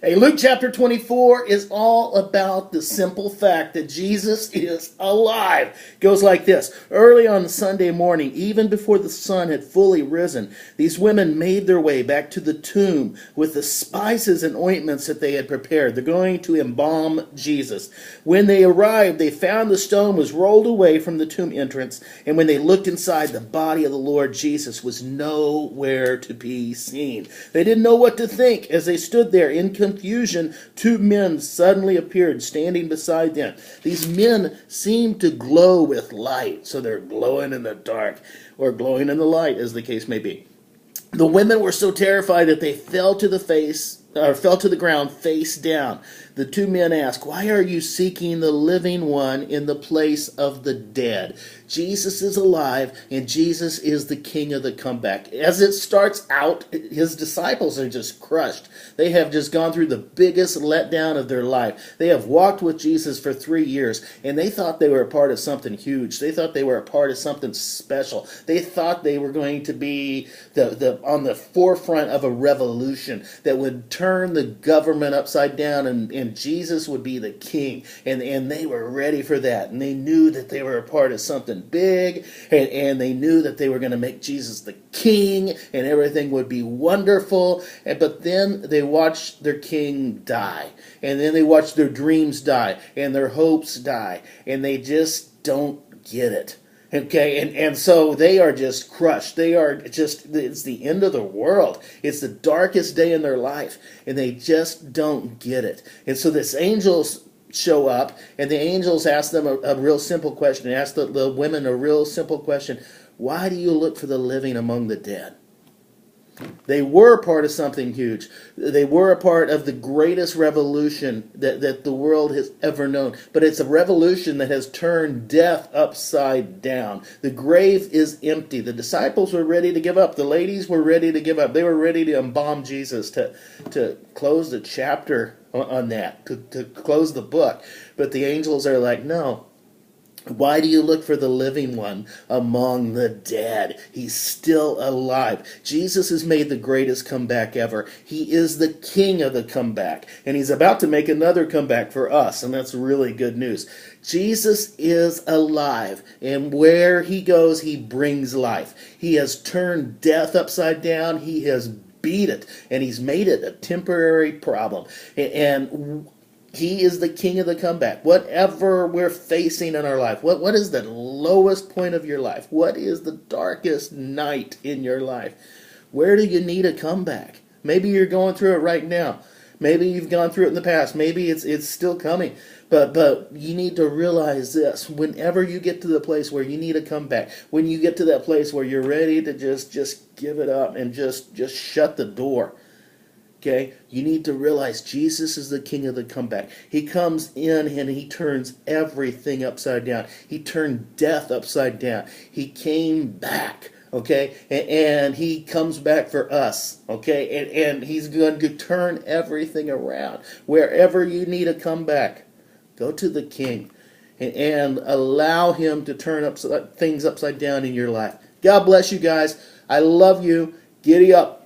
Hey, Luke chapter 24 is all about the simple fact that Jesus is alive. It goes like this. Early on Sunday morning, even before the sun had fully risen, these women made their way back to the tomb with the spices and ointments that they had prepared. They're going to embalm Jesus. When they arrived, they found the stone was rolled away from the tomb entrance, and when they looked inside, the body of the Lord Jesus was nowhere to be seen. They didn't know what to think as they stood there in confusion. Two men suddenly appeared standing beside them. These men seemed to glow with light, so they're glowing in the dark or glowing in the light, as the case may be. The women were so terrified that they fell to the ground face down. The two men asked, "Why are you seeking the living one in the place of the dead?" Jesus is alive, and Jesus is the king of the comeback. As it starts out, his disciples are just crushed. They have just gone through the biggest letdown of their life. They have walked with Jesus for 3 years, and they thought they were a part of something huge. They thought they were a part of something special. They thought they were going to be on the forefront of a revolution that would turn the government upside down, and Jesus would be the king. And they were ready for that. And they knew that they were a part of something big, and they knew that they were going to make Jesus the king, and everything would be wonderful. But then they watched their king die. And then they watched their dreams die, and their hopes die. And they just don't get it. Okay, and so they are just crushed. They are just, it's the end of the world. It's the darkest day in their life, and they just don't get it. And so this angels show up, and the angels ask them a real simple question. Ask the women a real simple question. Why do you look for the living among the dead? They were a part of something huge. They were a part of the greatest revolution that the world has ever known. But it's a revolution that has turned death upside down. The grave is empty. The disciples were ready to give up. The ladies were ready to give up. They were ready to embalm Jesus, to close the chapter on that, to close the book. But the angels are like, no. Why do you look for the living one among the dead? He's still alive. Jesus has made the greatest comeback ever. He is the king of the comeback. And he's about to make another comeback for us. And that's really good news. Jesus is alive. And where he goes, he brings life. He has turned death upside down. He has beat it. And he's made it a temporary problem. And he is the king of the comeback. Whatever we're facing in our life, what is the lowest point of your life? What is the darkest night in your life? Where do you need a comeback? Maybe you're going through it right now. Maybe you've gone through it in the past. Maybe it's still coming. But you need to realize this. Whenever you get to the place where you need a comeback, when you get to that place where you're ready to just give it up and just shut the door, okay, you need to realize Jesus is the king of the comeback. He comes in and he turns everything upside down. He turned death upside down. He came back, okay, and he comes back for us, okay, and he's going to turn everything around. Wherever you need a comeback, go to the king and allow him to turn things upside down in your life. God bless you guys. I love you. Giddy up.